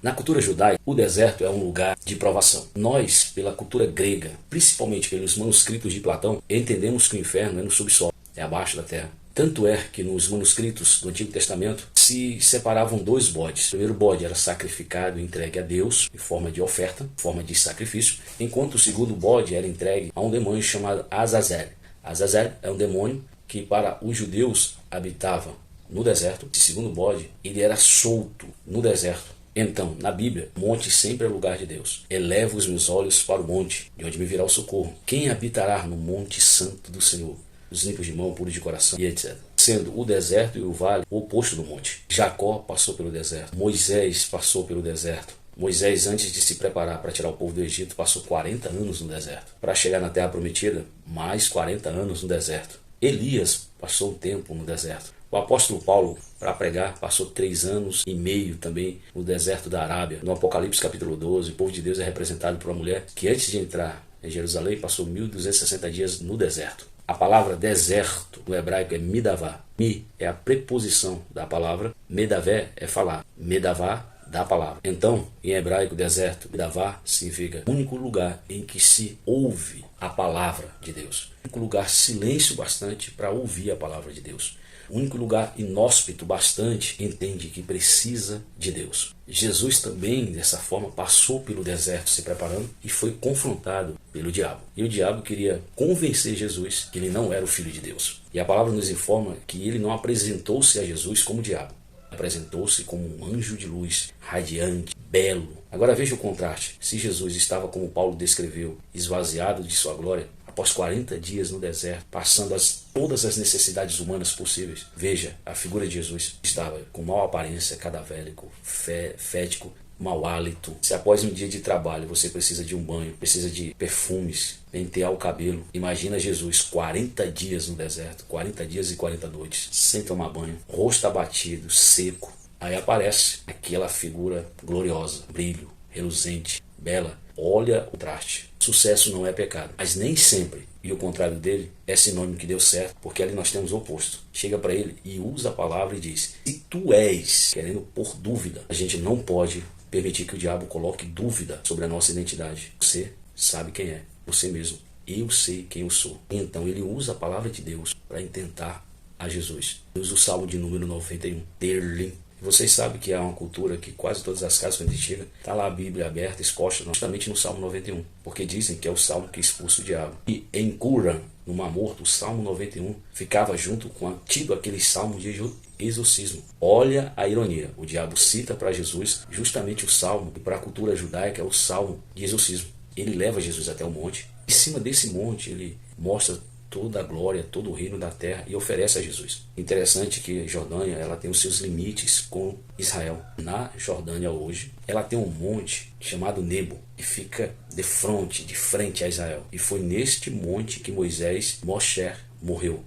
Na cultura judaica, o deserto é um lugar de provação. Nós, pela cultura grega, principalmente pelos manuscritos de Platão, entendemos que o inferno é no subsolo, é abaixo da terra. Tanto é que nos manuscritos do Antigo Testamento se separavam dois bodes. O primeiro bode era sacrificado e entregue a Deus em forma de oferta, em forma de sacrifício, enquanto o segundo bode era entregue a um demônio chamado Azazel. Azazel é um demônio que para os judeus habitava no deserto. Esse segundo bode, ele era solto no deserto. Então, na Bíblia, monte sempre é lugar de Deus. Elevo os meus olhos para o monte, de onde me virá o socorro. Quem habitará no monte santo do Senhor? Os limpos de mão, puros de coração, e etc. Sendo o deserto e o vale o oposto do monte. Jacó passou pelo deserto. Moisés passou pelo deserto. Moisés, antes de se preparar para tirar o povo do Egito, passou 40 anos no deserto. Para chegar na terra prometida, mais 40 anos no deserto. Elias passou um tempo no deserto. O apóstolo Paulo, para pregar, passou 3 anos e meio também no deserto da Arábia. No Apocalipse capítulo 12, o povo de Deus é representado por uma mulher que antes de entrar em Jerusalém passou 1260 dias no deserto. A palavra deserto no hebraico é midavá. Mi é a preposição da palavra, medavé é falar, medavá da palavra. Então, em hebraico, deserto, midavá, significa único lugar em que se ouve a palavra de Deus. Único lugar silêncio bastante para ouvir a palavra de Deus. O único lugar inóspito bastante entende que precisa de Deus. Jesus também, dessa forma, passou pelo deserto se preparando e foi confrontado pelo diabo. E o diabo queria convencer Jesus que ele não era o Filho de Deus. E a palavra nos informa que ele não apresentou-se a Jesus como diabo. Apresentou-se como um anjo de luz, radiante, belo. Agora veja o contraste. Se Jesus estava, como Paulo descreveu, esvaziado de sua glória, após 40 dias no deserto, passando todas as necessidades humanas possíveis. Veja, a figura de Jesus estava com mau aparência, cadavérico, fético, mau hálito. Se após um dia de trabalho você precisa de um banho, precisa de perfumes, pentear o cabelo, imagina Jesus 40 dias no deserto, 40 dias e 40 noites, sem tomar banho, rosto abatido, seco. Aí aparece aquela figura gloriosa, brilho, reluzente, bela. Olha o traste. Sucesso não é pecado, mas nem sempre, e o contrário dele, é sinônimo que deu certo, porque ali nós temos o oposto. Chega para ele e usa a palavra e diz: se tu és, querendo pôr dúvida, a gente não pode permitir que o diabo coloque dúvida sobre a nossa identidade. Você sabe quem é, você mesmo. Eu sei quem eu sou. Então ele usa a palavra de Deus para intentar a Jesus. Ele usa o Salmo de número 91. Terlim. Vocês sabem que há uma cultura que quase todas as casas antigas está lá a Bíblia aberta, exposta justamente no Salmo 91, porque dizem que é o Salmo que expulsa o diabo. E em Qumran, no Mar Morto, o Salmo 91 ficava junto com aquele Salmo de exorcismo. Olha a ironia, o diabo cita para Jesus justamente o Salmo, e para a cultura judaica é o Salmo de exorcismo. Ele leva Jesus até o monte, em cima desse monte ele mostra toda a glória, todo o reino da terra e oferece a Jesus. Interessante que Jordânia ela tem os seus limites com Israel. Na Jordânia hoje, ela tem um monte chamado Nebo, que fica de frente a Israel. E foi neste monte que Moshe, morreu.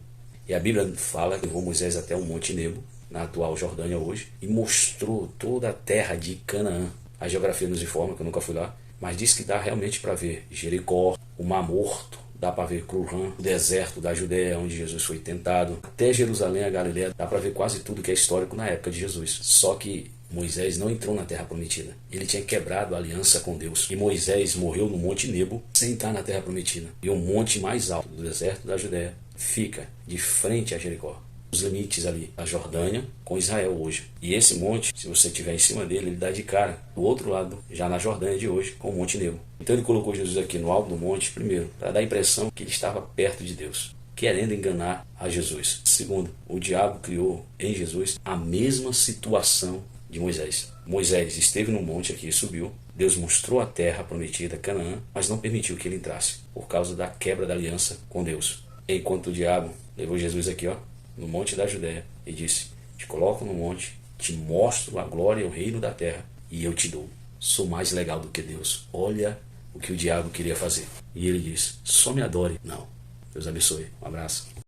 E a Bíblia fala que levou Moisés até o monte Nebo, na atual Jordânia hoje, e mostrou toda a terra de Canaã. A geografia nos informa, que eu nunca fui lá, mas diz que dá realmente para ver Jericó, o Mar Morto, dá para ver Qumran, o deserto da Judéia, onde Jesus foi tentado. Até Jerusalém, a Galileia, dá para ver quase tudo que é histórico na época de Jesus. Só que Moisés não entrou na terra prometida. Ele tinha quebrado a aliança com Deus. E Moisés morreu no Monte Nebo, sem estar na terra prometida. E o monte mais alto do deserto da Judéia fica de frente a Jericó. Os limites ali, a Jordânia com Israel hoje. E esse monte, se você estiver em cima dele, ele dá de cara do outro lado, já na Jordânia de hoje, com o Monte Nebo. Então ele colocou Jesus aqui no alto do monte, primeiro, para dar a impressão que ele estava perto de Deus, querendo enganar a Jesus. Segundo, o diabo criou em Jesus a mesma situação de Moisés. Moisés esteve no monte aqui e subiu. Deus mostrou a terra prometida, Canaã, mas não permitiu que ele entrasse, por causa da quebra da aliança com Deus. Enquanto o diabo levou Jesus aqui, no monte da Judéia, e disse: te coloco no monte, te mostro a glória e o reino da terra, e eu te dou. Sou mais legal do que Deus. Olha o que o diabo queria fazer. E ele disse: só me adore. Não. Deus abençoe. Um abraço.